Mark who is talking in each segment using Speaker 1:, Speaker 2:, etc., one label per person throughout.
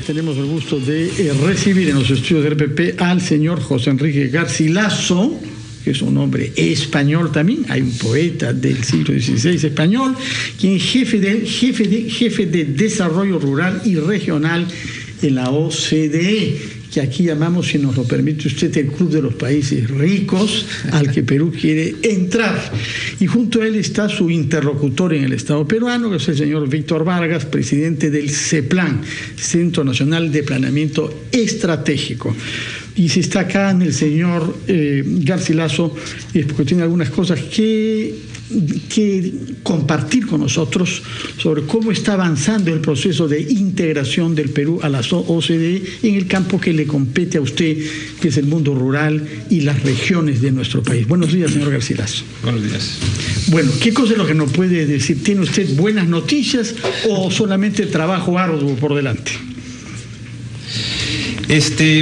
Speaker 1: tenemos el gusto de recibir en los estudios de RPP al señor José Enrique Garcilaso, que es un hombre español también, hay un poeta del siglo XVI español, quien es jefe de desarrollo rural y regional en la OCDE, que aquí llamamos, si nos lo permite usted, el Club de los Países Ricos, al que Perú quiere entrar. Y junto a él está su interlocutor en el Estado peruano, que es el señor Víctor Vargas, presidente del CEPLAN, Centro Nacional de Planeamiento Estratégico. Y si está acá el señor Garcilaso, es porque tiene algunas cosas que compartir con nosotros sobre cómo está avanzando el proceso de integración del Perú a la OCDE en el campo que le compete a usted, que es el mundo rural y las regiones de nuestro país. Buenos días, señor Garcilaso.
Speaker 2: Buenos días.
Speaker 1: Bueno, ¿qué cosa es lo que nos puede decir? ¿Tiene usted buenas noticias o solamente trabajo arduo por delante?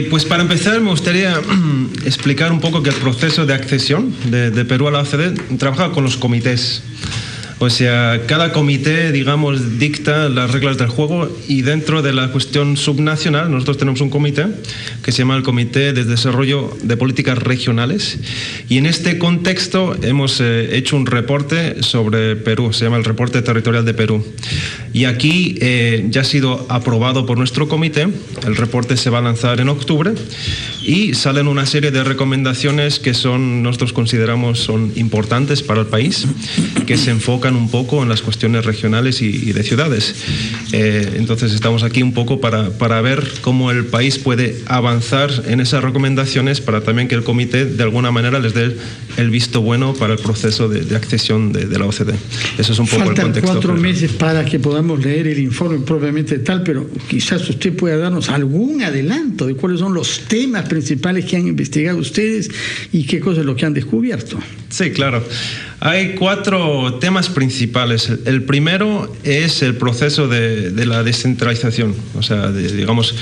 Speaker 2: Pues para empezar me gustaría explicar un poco que el proceso de accesión de Perú a la OCDE trabaja con los comités. O sea, cada comité, digamos, dicta las reglas del juego, y dentro de la cuestión subnacional nosotros tenemos un comité que se llama el Comité de Desarrollo de Políticas Regionales, y en este contexto hemos hecho un reporte sobre Perú, se llama el Reporte Territorial de Perú, y aquí ya ha sido aprobado por nuestro comité. El reporte se va a lanzar en octubre y salen una serie de recomendaciones que nosotros consideramos son importantes para el país, que se enfocan un poco en las cuestiones regionales y de ciudades. Entonces estamos aquí un poco para ver cómo el país puede avanzar en esas recomendaciones, para también que el comité de alguna manera les dé el visto bueno para el proceso de accesión de la OCDE. Eso es un poco
Speaker 1: Faltan
Speaker 2: el contexto.
Speaker 1: 4 meses para que podamos leer el informe propiamente tal, pero quizás usted pueda darnos algún adelanto de cuáles son los temas principales que han investigado ustedes y qué cosas es lo que han descubierto.
Speaker 2: Sí, claro. Hay 4 temas principales. El primero es el proceso de la descentralización. O sea, digamos,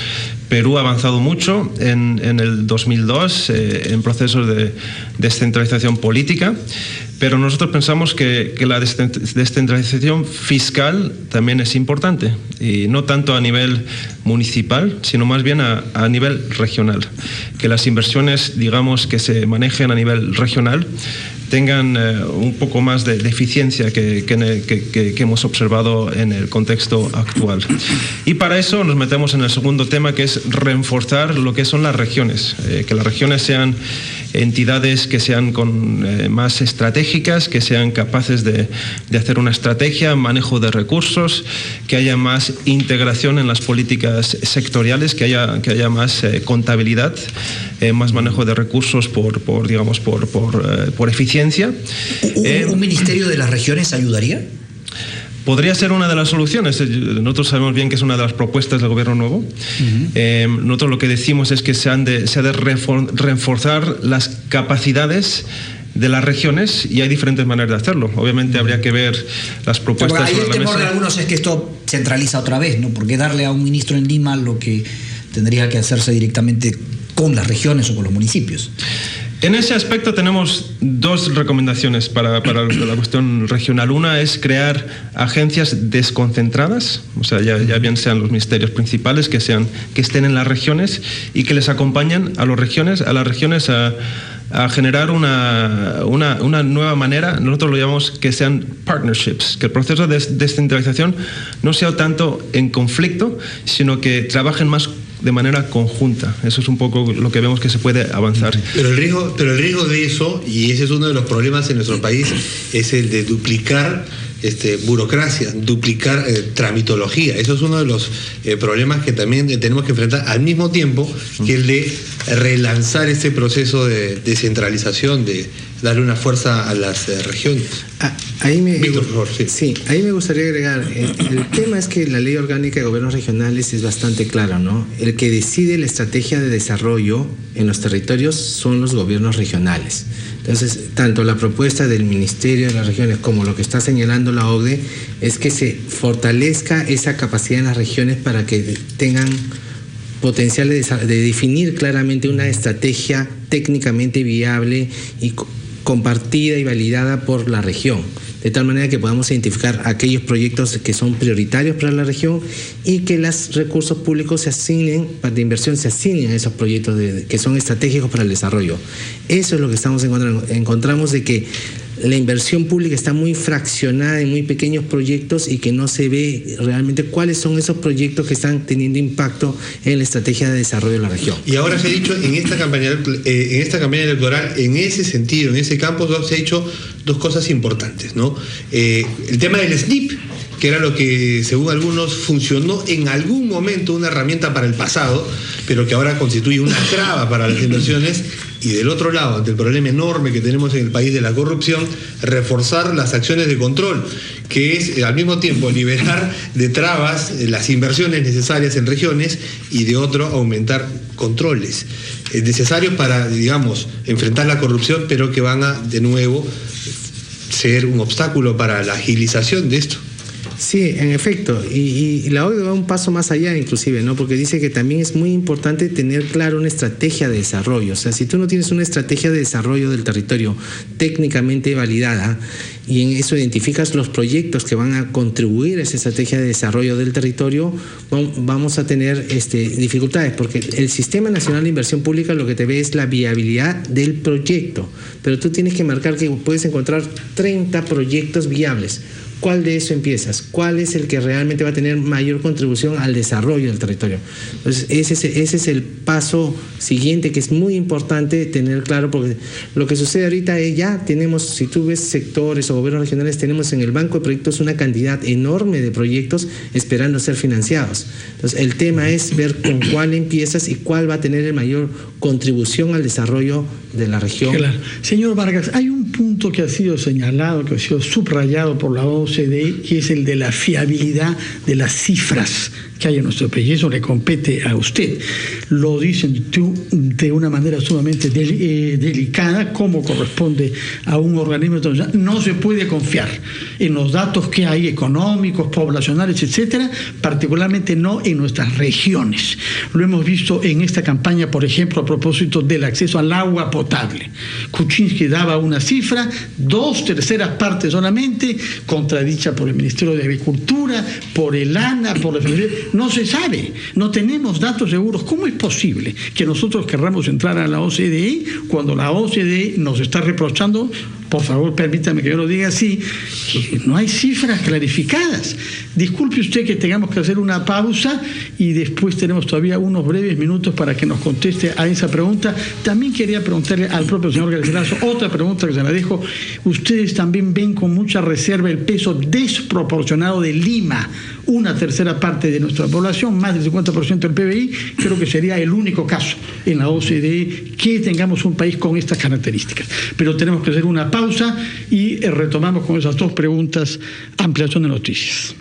Speaker 2: Perú ha avanzado mucho en el 2002 en procesos de descentralización política, pero nosotros pensamos que la descentralización fiscal también es importante, y no tanto a nivel municipal, sino más bien a nivel regional. Que las inversiones, digamos, que se manejen a nivel regional tengan un poco más de eficiencia que hemos observado en el contexto actual. Y para eso nos metemos en el segundo tema, que es reforzar lo que son las regiones, que las regiones sean entidades que sean más estratégicas, que sean capaces de hacer una estrategia, manejo de recursos, que haya más integración en las políticas sectoriales, que haya más contabilidad, más manejo de recursos por eficiencia.
Speaker 3: ¿Un ministerio de las regiones ayudaría?
Speaker 2: Podría ser una de las soluciones. Nosotros sabemos bien que es una de las propuestas del gobierno nuevo. Nosotros lo que decimos es que se ha de reforzar las capacidades de las regiones, y hay diferentes maneras de hacerlo. Obviamente habría que ver las propuestas sobre la mesa.
Speaker 3: El temor de algunos es que esto centraliza otra vez, ¿no? Porque darle a un ministro en Lima lo que tendría que hacerse directamente con las regiones o con los municipios.
Speaker 2: En ese aspecto tenemos 2 recomendaciones para la cuestión regional. Una es crear agencias desconcentradas, o sea, ya bien sean los ministerios principales, que estén en las regiones y que les acompañen a las regiones a generar una nueva manera. Nosotros lo llamamos que sean partnerships, que el proceso de descentralización no sea tanto en conflicto, sino que trabajen más de manera conjunta. Eso es un poco lo que vemos que se puede avanzar.
Speaker 4: Pero el riesgo de eso, y ese es uno de los problemas en nuestro país, es el de duplicar burocracia, duplicar tramitología. Eso es uno de los problemas que también tenemos que enfrentar al mismo tiempo que el de relanzar este proceso de descentralización, de darle una fuerza a las regiones.
Speaker 5: Víctor, por favor, sí, ahí me gustaría agregar, el tema es que la Ley Orgánica de Gobiernos Regionales es bastante clara, ¿no? El que decide la estrategia de desarrollo en los territorios son los gobiernos regionales. Entonces, tanto la propuesta del Ministerio de las Regiones como lo que está señalando la OCDE es que se fortalezca esa capacidad en las regiones para que tengan potencial de definir claramente una estrategia técnicamente viable y compartida y validada por la región, de tal manera que podamos identificar aquellos proyectos que son prioritarios para la región y que los recursos públicos de inversión se asignen a esos proyectos que son estratégicos para el desarrollo. Eso es lo que estamos encontrando. Encontramos de que la inversión pública está muy fraccionada en muy pequeños proyectos y que no se ve realmente cuáles son esos proyectos que están teniendo impacto en la estrategia de desarrollo de la región.
Speaker 4: Y ahora se ha dicho en esta campaña electoral, en ese sentido, en ese campo, se ha hecho dos cosas importantes, ¿no? El tema del SNIP, que era lo que, según algunos, funcionó en algún momento una herramienta para el pasado, pero que ahora constituye una traba para las inversiones. Y del otro lado, ante el problema enorme que tenemos en el país de la corrupción, reforzar las acciones de control, que es al mismo tiempo liberar de trabas las inversiones necesarias en regiones y de otro aumentar controles necesarios para, digamos, enfrentar la corrupción, pero que van a, de nuevo, ser un obstáculo para la agilización de esto.
Speaker 5: Sí, en efecto, y la OCDE va un paso más allá inclusive, ¿no? Porque dice que también es muy importante tener claro una estrategia de desarrollo. O sea, si tú no tienes una estrategia de desarrollo del territorio técnicamente validada y en eso identificas los proyectos que van a contribuir a esa estrategia de desarrollo del territorio, vamos a tener dificultades, porque el Sistema Nacional de Inversión Pública lo que te ve es la viabilidad del proyecto, pero tú tienes que marcar que puedes encontrar 30 proyectos viables. ¿Cuál de eso empiezas? ¿Cuál es el que realmente va a tener mayor contribución al desarrollo del territorio? Entonces, ese es el paso siguiente que es muy importante tener claro, porque lo que sucede ahorita es ya tenemos, si tú ves sectores o gobiernos regionales, tenemos en el banco de proyectos una cantidad enorme de proyectos esperando ser financiados. Entonces, el tema es ver con cuál empiezas y cuál va a tener el mayor contribución al desarrollo de la región.
Speaker 1: Claro. Señor Vargas, hay un punto que ha sido señalado, que ha sido subrayado por la OCDE, que es el de la fiabilidad de las cifras que hay en nuestro país. Eso le compete a usted. Lo dicen tú de una manera sumamente delicada, como corresponde a un organismo. Entonces, no se puede confiar en los datos que hay económicos, poblacionales, etcétera, particularmente no en nuestras regiones. Lo hemos visto en esta campaña, por ejemplo, a propósito del acceso al agua potable. Kuczynski daba una cifra, 2/3 partes solamente, contradicha por el Ministerio de Agricultura, por el ANA, por la Federación. No se sabe, no tenemos datos seguros. ¿Cómo es posible que nosotros querramos entrar a la OCDE cuando la OCDE nos está reprochando? Por favor, permítame que yo lo diga así, que no hay cifras clarificadas. Disculpe usted que tengamos que hacer una pausa y después tenemos todavía unos breves minutos para que nos conteste a esa pregunta. También quería preguntarle al propio señor Garcilaso otra pregunta que se la dejo. Ustedes también ven con mucha reserva el peso desproporcionado de Lima, 1/3 parte de nuestra población, más del 50% del PBI. Creo que sería el único caso en la OCDE que tengamos un país con estas características. Pero tenemos que hacer una pausa y retomamos con esas dos preguntas. Ampliación de noticias.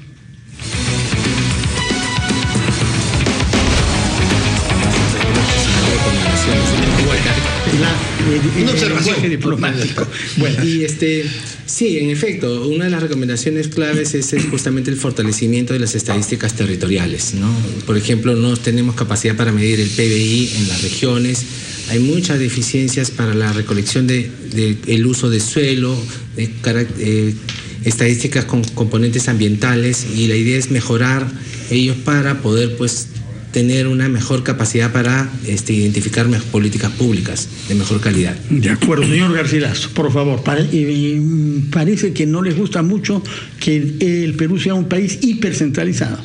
Speaker 4: Una observación
Speaker 1: diplomático. Bueno,
Speaker 5: y sí, en efecto, una de las recomendaciones claves es justamente el fortalecimiento de las estadísticas territoriales, ¿no? Por ejemplo, no tenemos capacidad para medir el PBI en las regiones. Hay muchas deficiencias para la recolección del uso de suelo, estadísticas con componentes ambientales, y la idea es mejorar ellos para poder tener una mejor capacidad para identificar políticas públicas de mejor calidad.
Speaker 1: De acuerdo, señor Garcilaso, por favor. Parece que no les gusta mucho que el Perú sea un país hipercentralizado.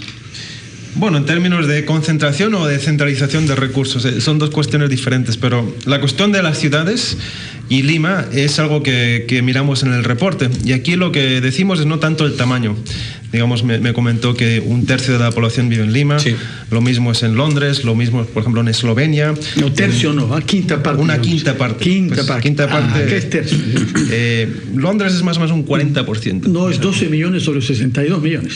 Speaker 2: Bueno, en términos de concentración o de centralización de recursos, son dos cuestiones diferentes, pero la cuestión de las ciudades y Lima es algo que miramos en el reporte, y aquí lo que decimos es no tanto el tamaño. Digamos, me comentó que 1/3 de la población vive en Lima, sí. Lo mismo es en Londres, lo mismo, por ejemplo, en Eslovenia.
Speaker 1: No, tercio no, quinta parte.
Speaker 2: Una quinta parte.
Speaker 1: Quinta parte.
Speaker 2: ¿Qué es tercio? Londres es más o menos un 40%.
Speaker 1: No, es 12 millones sobre 62 millones.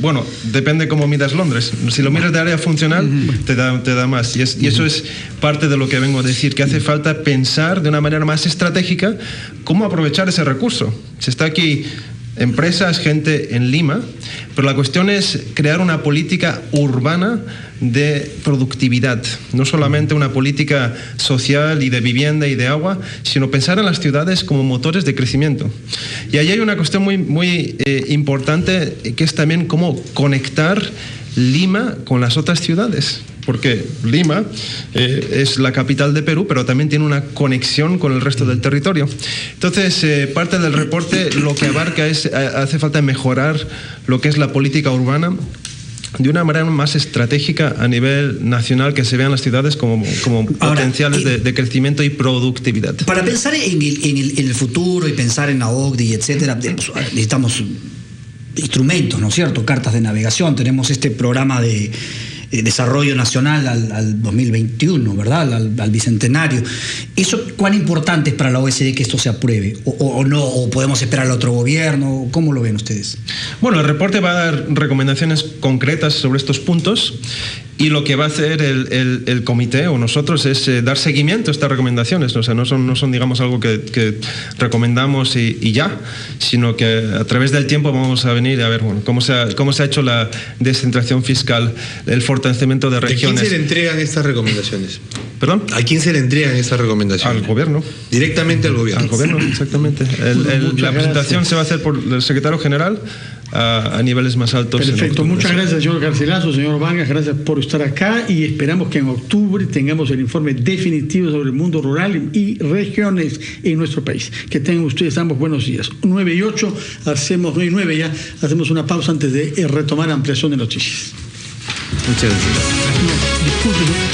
Speaker 2: Bueno, depende cómo midas Londres. Si lo miras de área funcional, te da más. Y eso es parte de lo que vengo a decir, que hace falta pensar de una manera más estratégica cómo aprovechar ese recurso. Se está aquí empresas, gente en Lima, pero la cuestión es crear una política urbana de productividad, no solamente una política social y de vivienda y de agua, sino pensar en las ciudades como motores de crecimiento. Y ahí hay una cuestión muy importante, que es también cómo conectar Lima con las otras ciudades, porque Lima es la capital de Perú, pero también tiene una conexión con el resto del territorio. Entonces, parte del reporte lo que abarca es, hace falta mejorar lo que es la política urbana de una manera más estratégica a nivel nacional, que se vean las ciudades como potenciales de crecimiento y productividad.
Speaker 3: Para pensar en el futuro y pensar en la OCDE, etcétera, necesitamos instrumentos, ¿no es cierto? Cartas de navegación. Tenemos este programa de desarrollo nacional al 2021, ¿verdad? Al bicentenario. ¿Eso cuán importante es para la OSD que esto se apruebe? ¿O no? ¿O podemos esperar al otro gobierno? ¿Cómo lo ven ustedes?
Speaker 2: Bueno, el reporte va a dar recomendaciones concretas sobre estos puntos, y lo que va a hacer el comité o nosotros es dar seguimiento a estas recomendaciones. O sea, no son digamos, algo que recomendamos y ya, sino que a través del tiempo vamos a venir a ver cómo se ha hecho la descentralización fiscal, el fortalecimiento de regiones.
Speaker 4: ¿A quién se le entregan estas recomendaciones?
Speaker 2: ¿Perdón?
Speaker 4: ¿A quién se le entregan estas recomendaciones?
Speaker 2: Al gobierno.
Speaker 4: Directamente al gobierno.
Speaker 2: Al gobierno, exactamente. La presentación se va a hacer por el secretario general a niveles más altos.
Speaker 1: Perfecto, muchas gracias, señor Garcilaso, señor Vargas, gracias por estar acá, y esperamos que en octubre tengamos el informe definitivo sobre el mundo rural y regiones en nuestro país. Que tengan ustedes ambos buenos días. 9:08, 9:09 ya, hacemos una pausa antes de retomar ampliación de noticias.
Speaker 5: Muchas gracias.
Speaker 1: No, disculpe.